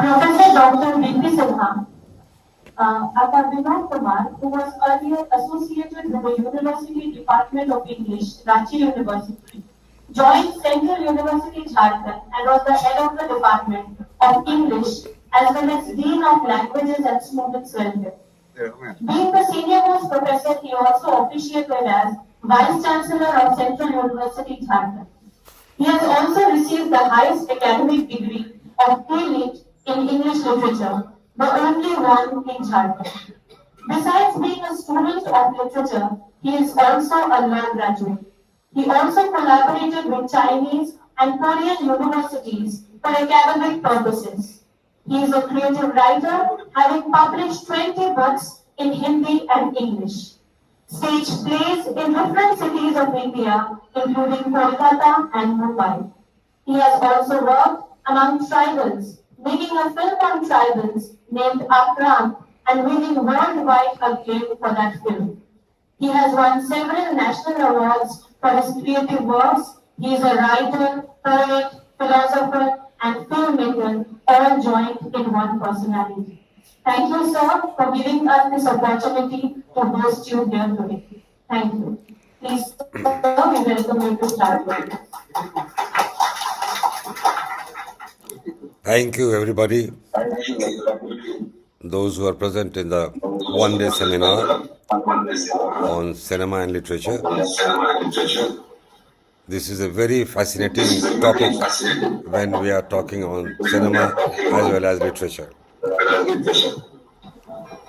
Professor Dr. V.P. Sinha, VinodKumar, who was earlier associated with the University Department of English, Ranchi University, joined Central University Jharkhand and was the head of the Department of English as well as Dean of Languages and Students Welfare. Being the senior most professor, he also officiated as Vice Chancellor of Central University Jharkhand. He has also received the highest academic degree of A.Lit in English literature, the only one in Jharkhand. Besides being a student of literature, he is also a law graduate. He also collaborated with Chinese and Korean universities for academic purposes. He is a creative writer, having published 20 books in Hindi and English. Stage plays in different cities of India, including Kolkata and Mumbai. He has also worked among tribals, making a film on tribals named Akram and winning worldwide acclaim for that film. He has won several national awards for his creative works. He is a writer, poet, philosopher, and filmmaker, all joined in one personality. Thank you, sir, for giving us this opportunity to host you here today. Thank you. Please, sir, we welcome you to start with. Thank you, everybody. Those who are present in the one-day seminar on cinema and literature. This is a very fascinating topic when we are talking on cinema as well as literature.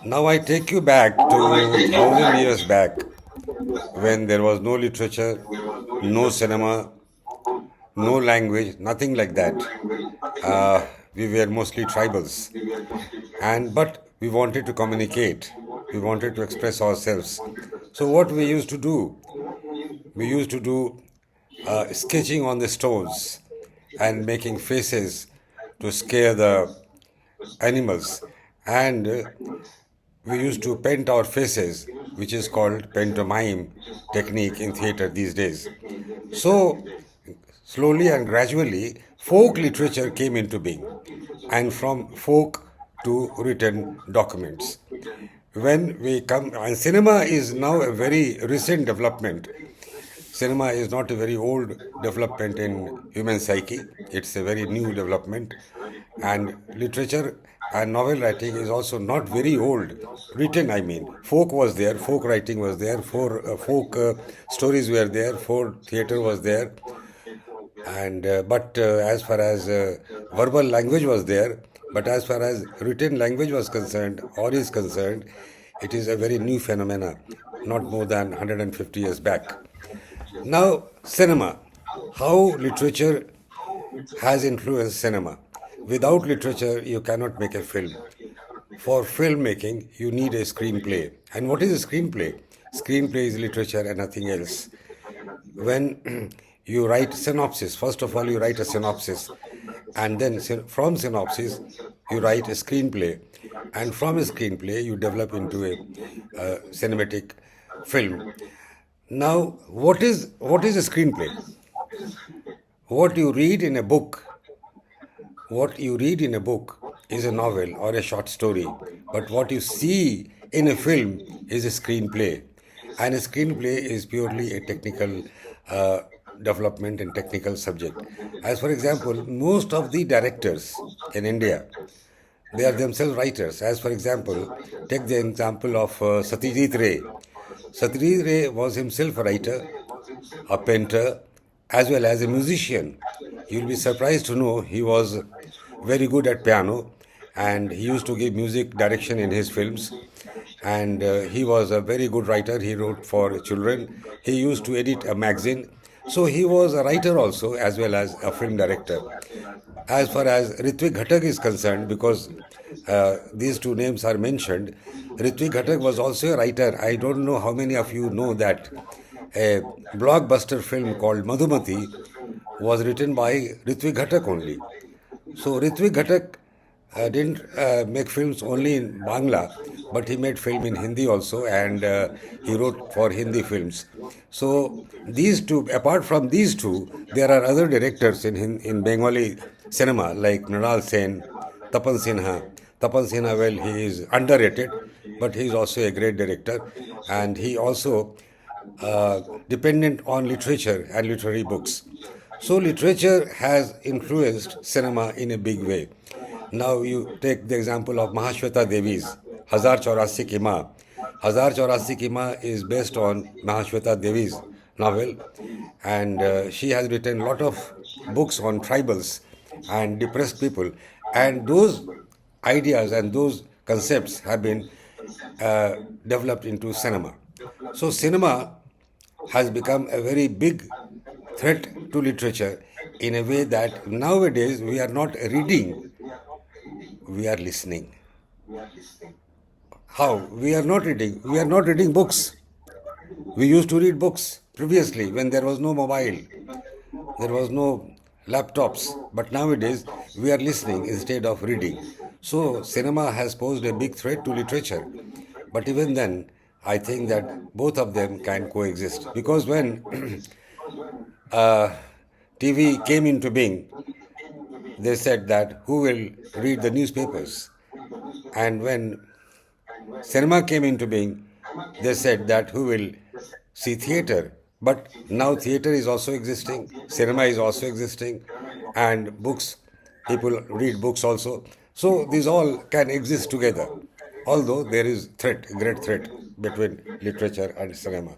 Now I take you back to 1,000 years back when there was no literature, no cinema, no language, nothing like that. We were mostly tribals, but we wanted to communicate. We wanted to express ourselves. So what we used to do? We used to do sketching on the stones and making faces to scare the animals, and we used to paint our faces, which is called pantomime technique in theater these days. So slowly and gradually folk literature came into being, and from folk to written documents. When we come, and cinema is now a very recent development. Cinema is not a very old development in human psyche. It's a very new development. And literature and novel writing is also not very old. Written, I mean. Folk was there, folk writing was there, folk stories were there, folk theater was there. But as far as verbal language was there, but as far as written language was concerned or is concerned, it is a very new phenomena, not more than 150 years back. Now, cinema. How literature has influenced cinema. Without literature, you cannot make a film. For filmmaking, you need a screenplay. And what is a screenplay? Screenplay is literature and nothing else. When you write synopsis, first of all, you write a synopsis. And then from synopsis, you write a screenplay. And from a screenplay, you develop into a cinematic film. Now, what is a screenplay? What you read in a book is a novel or a short story. But what you see in a film is a screenplay. And a screenplay is purely a technical development and technical subject. As for example, most of the directors in India, they are themselves writers. As for example, take the example of Satyajit Ray. Satyajit Ray was himself a writer, a painter, as well as a musician. You'll be surprised to know he was very good at piano, and he used to give music direction in his films. And he was a very good writer. He wrote for children. He used to edit a magazine. So he was a writer also, as well as a film director. As far as Ritwik Ghatak is concerned, because these two names are mentioned, Ritwik Ghatak was also a writer. I don't know how many of you know that a blockbuster film called Madhumati was written by Ritwik Ghatak only. So Ritwik Ghatak didn't make films only in Bangla, but he made film in Hindi also, and he wrote for Hindi films. So these two, apart from these two, there are other directors in Bengali cinema like Mrinal Sen, Tapan Sinha. Tapan Sinha, well, he is underrated, but he is also a great director, and he also dependent on literature and literary books. So literature has influenced cinema in a big way. Now you take the example of Mahashweta Devi's Hazar Chaurasi Ki Maa. Hazar Chaurasi Ki Maa is based on Mahashweta Devi's novel, and she has written a lot of books on tribals and depressed people, and those ideas and those concepts have been uh, developed into cinema. So cinema has become a very big threat to literature in a way that nowadays we are not reading, we are listening. How? We are not reading. We are not reading books. We used to read books previously when there was no mobile, there was no laptops, but nowadays we are listening instead of reading. So cinema has posed a big threat to literature. But even then, I think that both of them can coexist because when TV came into being, they said that who will read the newspapers? And when cinema came into being, they said that who will see theater? But now theater is also existing, cinema is also existing, and books, people read books also. So these all can exist together, although there is threat, great threat between literature and cinema.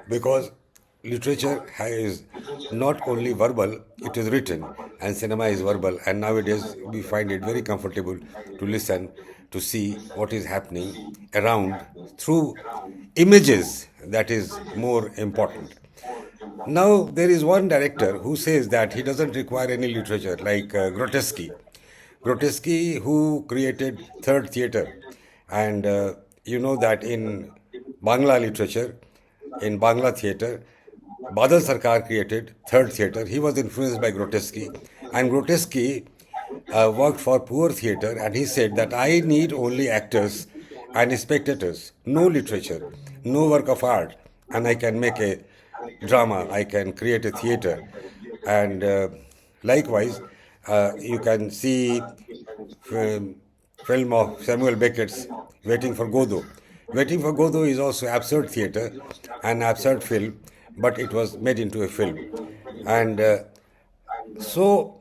Because literature is not only verbal, it is written, and cinema is verbal. And nowadays we find it very comfortable to listen, to see what is happening around through images. That is more important. Now there is one director who says that he doesn't require any literature, like Grotesky. Grotesky, who created Third Theatre, and you know that in Bangla literature, in Bangla theatre, Badal Sarkar created Third Theatre. He was influenced by Grotesky, and Grotesky worked for poor theatre, and he said that I need only actors and spectators, no literature, no work of art, and I can make a drama, I can create a theatre. And likewise, you can see film, film of Samuel Beckett's Waiting for Godot. Waiting for Godot is also absurd theatre, an absurd film, but it was made into a film. And so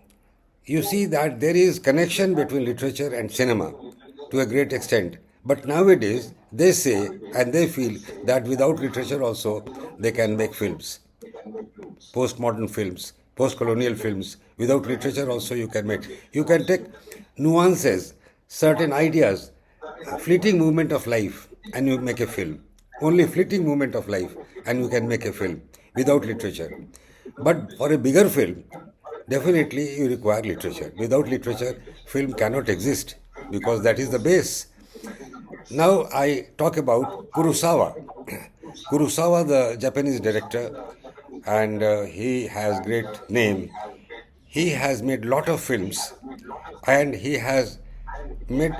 you see that there is connection between literature and cinema to a great extent. But nowadays they say and they feel that without literature also they can make films, postmodern films, post-colonial films. Without literature also you can make. You can take nuances, certain ideas, fleeting movement of life, and you make a film. Only fleeting movement of life, and you can make a film without literature. But for a bigger film, definitely you require literature. Without literature, film cannot exist because that is the base. Now I talk about Kurosawa. Kurosawa, the Japanese director, and he has great name. He has made lot of films, and he has made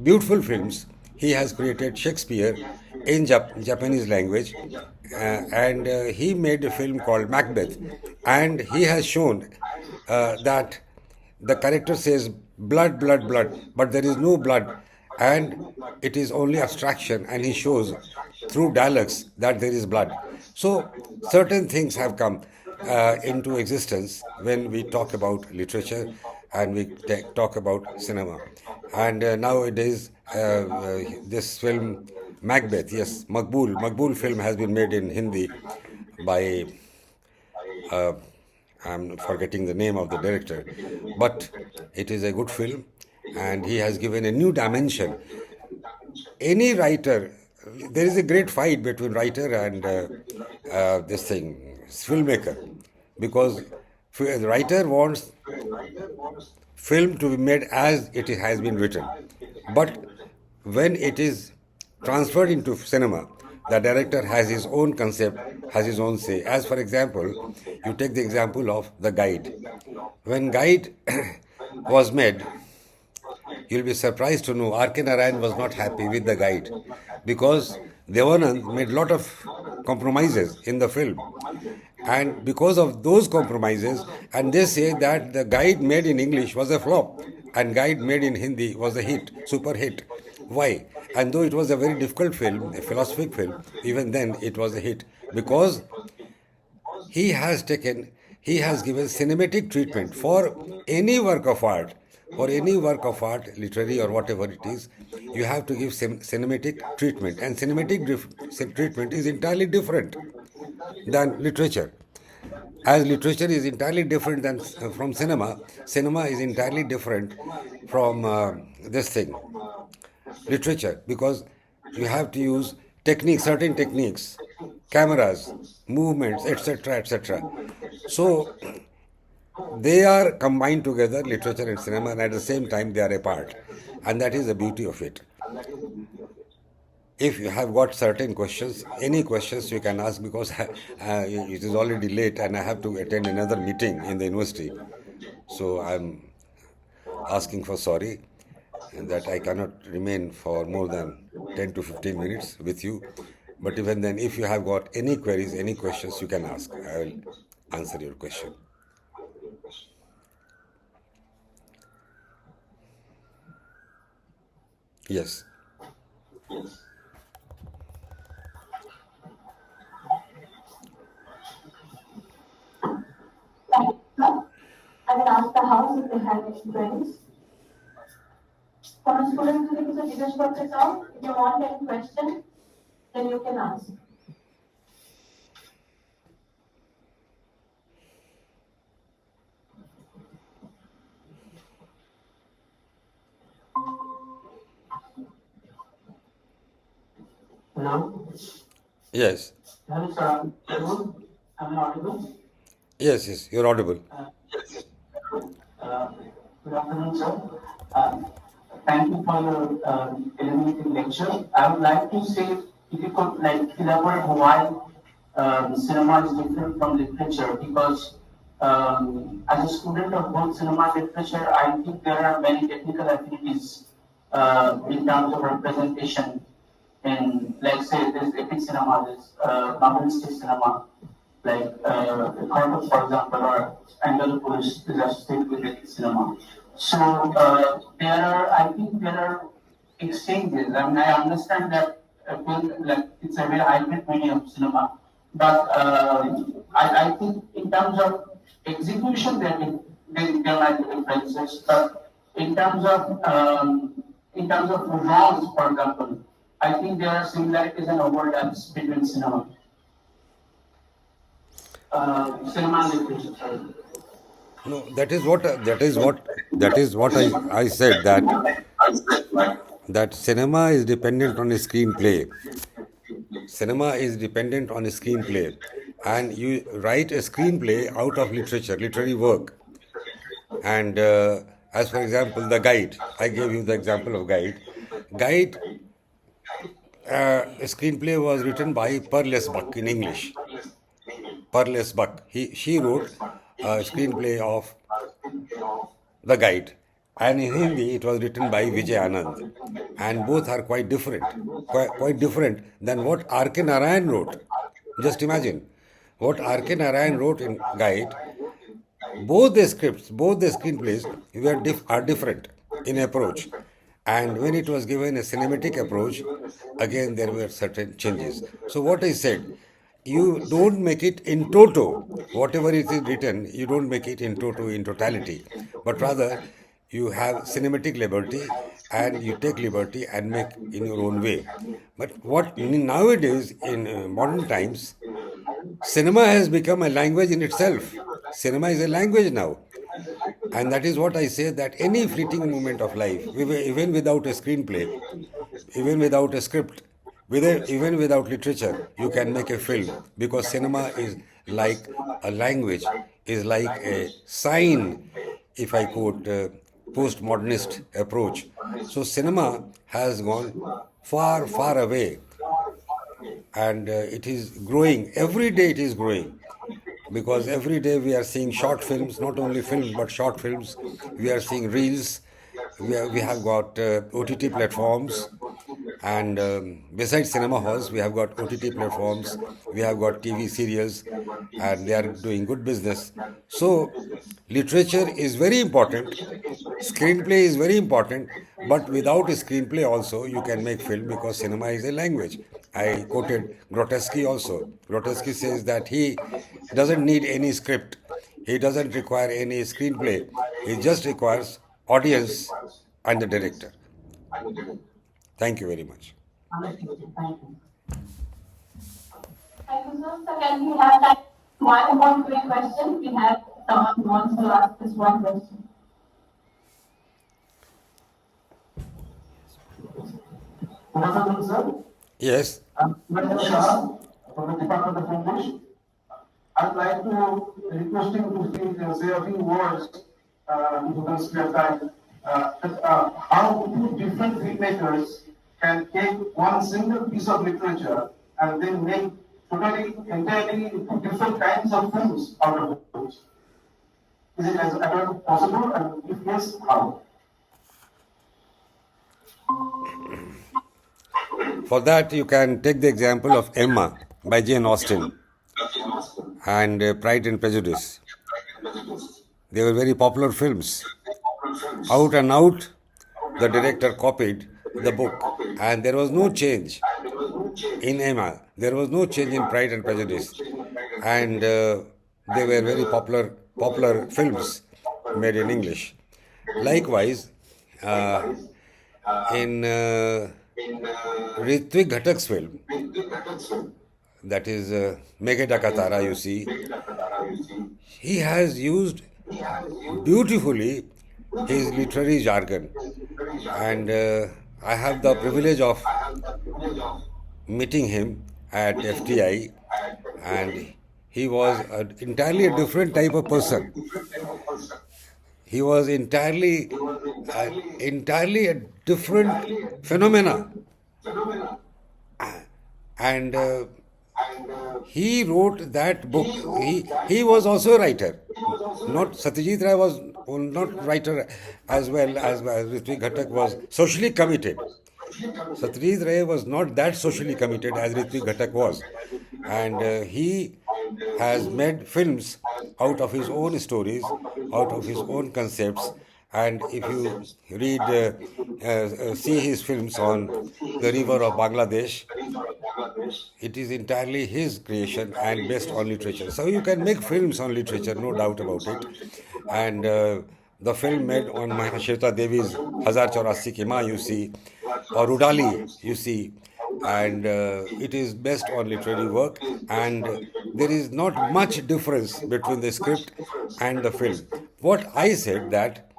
beautiful films. He has created Shakespeare in Japanese language, and he made a film called Macbeth, and he has shown that the character says blood, blood, blood, but there is no blood, and it is only abstraction, and he shows through dialogues that there is blood. So certain things have come into existence when we talk about literature and we talk about cinema. And nowadays, this film Macbeth, yes, Maqbool film has been made in Hindi by I'm forgetting the name of the director, but it is a good film, and he has given a new dimension. Any writer, there is a great fight between writer and this thing, filmmaker, because the writer wants film to be made as it has been written. But when it is transferred into cinema, the director has his own concept, has his own say. As for example, you take the example of The Guide. When Guide was made, you'll be surprised to know R.K. Narayan was not happy with The Guide because Devanand made lot of compromises in the film. And because of those compromises, and they say that The Guide made in English was a flop. and Guide made in Hindi was a hit, super hit. Why? And though it was a very difficult film, a philosophic film, even then it was a hit because he has taken, he has given cinematic treatment for any work of art, for any work of art, literary or whatever it is. You have to give cinematic treatment, and cinematic treatment is entirely different than literature. As literature is entirely different than from cinema, cinema is entirely different from this thing, literature, because you have to use techniques, certain techniques, cameras, movements, etc., etc. So they are combined together, literature and cinema, and at the same time they are apart, and that is the beauty of it. If you have got certain questions, any questions you can ask, because it is already late and I have to attend another meeting in the university. So I'm asking for sorry that I cannot remain for more than 10 to 15 minutes with you. But even then, if you have got any queries, any questions, you can ask. I will answer your question. Yes. I will ask the house if they have any queries. For students যদি কিছু জিজ্ঞেস করতে চাও, if you want any question, then you can ask. Hello. Yes. Hello, sir. Am I audible? Yes, yes, you're audible. Uh, Good afternoon, sir. Uh, Thank you for your illuminating lecture. I would like to say, if you could like elaborate why cinema is different from literature, because as a student of both cinema and literature, I think there are many technical affinities in terms of representation. In, like, say, there's epic cinema, there's novelistic cinema, like Carter, for example, or Angle Police is associated with epic cinema. So there are, I think there are exchanges. I mean, I understand that like it's a very hybrid medium cinema, but I think in terms of execution, there might be differences. But in terms of genres, for example, I think there are similarities and overlaps between cinema and literature. Sorry. No, that is what I said, that cinema is dependent on a screenplay. Cinema is dependent on a screenplay, and you write a screenplay out of literature, literary work. And as for example, the Guide, I gave you the example of Guide. Guide, a screenplay was written by Perles Buck in English. Perles Buck. She wrote a screenplay of The Guide, and in Hindi it was written by Vijay Anand, and both are quite different, quite different than what R.K. Narayan wrote. Just imagine what R.K. Narayan wrote in Guide. Both the scripts, both the screenplays are different in approach. And when it was given a cinematic approach, again there were certain changes. So what I said, you don't make it in toto. Whatever it is written, you don't make it in toto, in totality, but rather you have cinematic liberty and you take liberty and make in your own way. But what nowadays in modern times, cinema has become a language in itself. Cinema is a language now. And that is what I say, that any fleeting moment of life, even without a screenplay, even without a script, even without literature, you can make a film, because cinema is like a language, is like a sign, if I quote postmodernist approach. So cinema has gone far, far away, and it is growing. Every day it is growing, because every day we are seeing short films, not only films but short films. We are seeing reels. We have got OTT platforms, And besides cinema halls, we have got OTT platforms, we have got TV serials, and they are doing good business. So, literature is very important. Screenplay is very important, but without a screenplay also you can make film because cinema is a language. I quoted Grotesque also. Grotesque says that he doesn't need any script. He doesn't require any screenplay. He just requires audience and the director. Thank you very much. Thank you. Thank you, sir. So can we have time? One more quick question. We have someone who wants to ask this one question. Good afternoon, sir. Yes. Madam Shah, from the Department of English. I'd like to request you to say a few words, if you can spare time, how two different filmmakers can take one single piece of literature and then make totally, entirely two different kinds of films out of it. Is it as at all possible? And if yes, how? For that, you can take the example of Emma by Jane Austen and Pride and Prejudice. They were very popular films. Out and out, the director copied the book, and there was no change in Emma. There was no change in Pride and Prejudice, and they were very popular films made in English. Likewise, uh, in Ritvik Ghatak's film, that is Meghe Dakatara, you see, he has used beautifully his literary jargon. And I have the privilege of meeting him at FTI, and he was entirely a different type of person. He was entirely a different phenomena, and he wrote that book. He was also a writer. Not Satyajit Ray was not writer as well as Ritvik Ghatak was socially committed. Satyajit Ray was not that socially committed as Ritvik Ghatak was, and he has made films out of his own stories, out of his own concepts. And if you see his films on the river of Bangladesh, it is entirely his creation and based on literature. So you can make films on literature, no doubt about it. And the film made on Mahashweta Devi's Hazar Chaurasi Ki Maa, you see, or Rudali, you see, and it is based on literary work, and there is not much difference between the script and the film. What I said that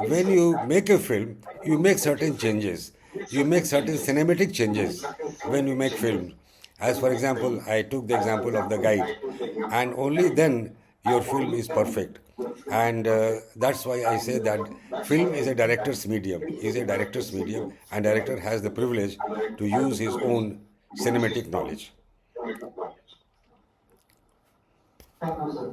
when you make a film, you make certain changes, you make certain cinematic changes when you make film. As for example, I took the example of the guide, and only then your film is perfect. And that's why I say that film is a director's medium, and director has the privilege to use his own cinematic knowledge. Thank you, sir.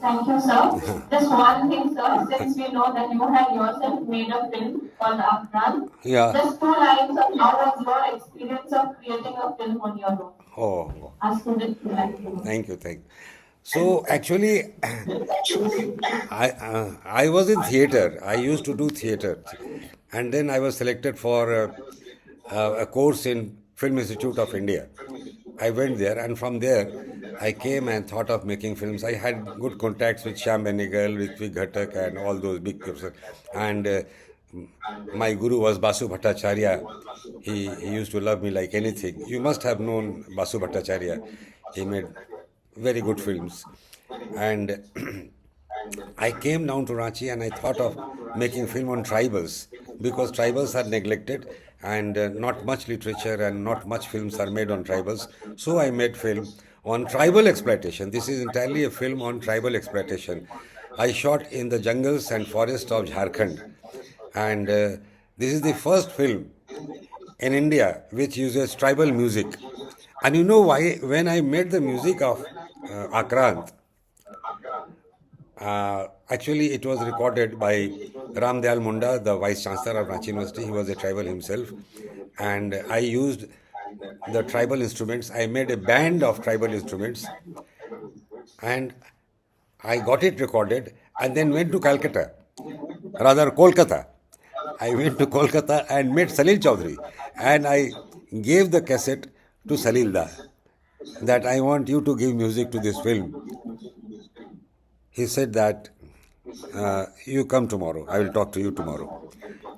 Thank you, sir. Just one thing, sir, since we know that you have yourself made a film called Afghan, Yeah. just two lines of how was your experience of creating a film on your own? Oh, Our students would like to know. thank you. So actually, I was in theater. I used to do theater, and then I was selected for a course in Film Institute of India. I went there, and from there, I came and thought of making films. I had good contacts with Shyam Benegal, Ritvik Ghatak, and all those big people. And my guru was Basu Bhattacharya. He used to love me like anything. You must have known Basu Bhattacharya. He made very good films. And I came down to Ranchi and I thought of making film on tribals because tribals are neglected and not much literature and not much films are made on tribals. So I made film on tribal exploitation. This is entirely a film on tribal exploitation. I shot in the jungles and forests of Jharkhand, and this is the first film in India which uses tribal music. And you know why? When I made the music of Akrant, Actually, it was recorded by Ram Dayal Munda, the Vice Chancellor of Ranchi University. He was a tribal himself. And I used the tribal instruments. I made a band of tribal instruments and I got it recorded and then went to Calcutta, rather Kolkata. I went to Kolkata and met Salil Chaudhary and I gave the cassette to Salil Da that I want you to give music to this film. He said that you come tomorrow. I will talk to you tomorrow.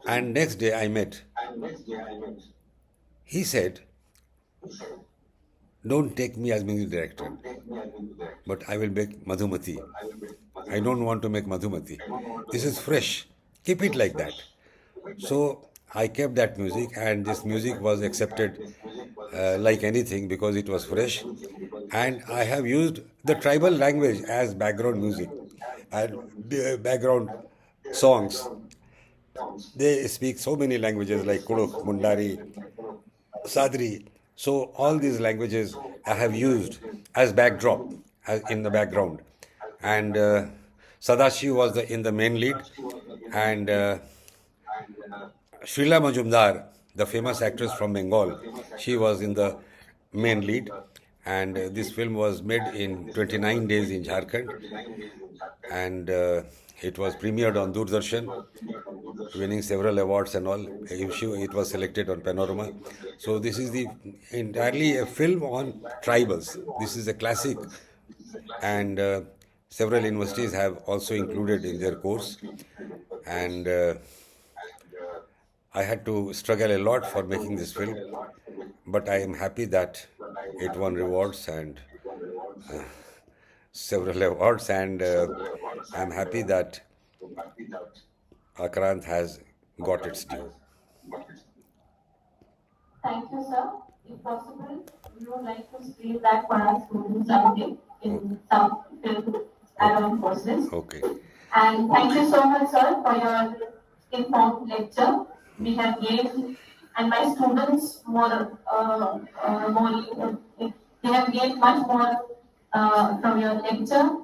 And next day I met. He said, don't take me as music director, but I will make Madhumati. I don't want to make Madhumati. This is fresh. Keep it like that. So I kept that music, and this music was accepted like anything because it was fresh. And I have used the tribal language as background music and background songs. They speak so many languages like Kuduk, Mundari, Sadri. So all these languages I have used as backdrop in the background. And Sadashiv was in the main lead, and Srila Majumdar, the famous actress from Bengal, she was in the main lead. And this film was made in 29 days in Jharkhand, and it was premiered on Doordarshan, winning several awards and all. It was selected on Panorama. So this is the entirely a film on tribals. This is a classic, and several universities have also included in their course. And I had to struggle a lot for making this film, but I am happy that it won rewards and several awards, and I'm happy that Akrant has got its due. Thank you, sir. If possible, we would like to screen that for our students someday in some film add-on courses. Okay. And thank you so much, sir, for your informed lecture. We have gained, and my students they have gained much more from your lecture.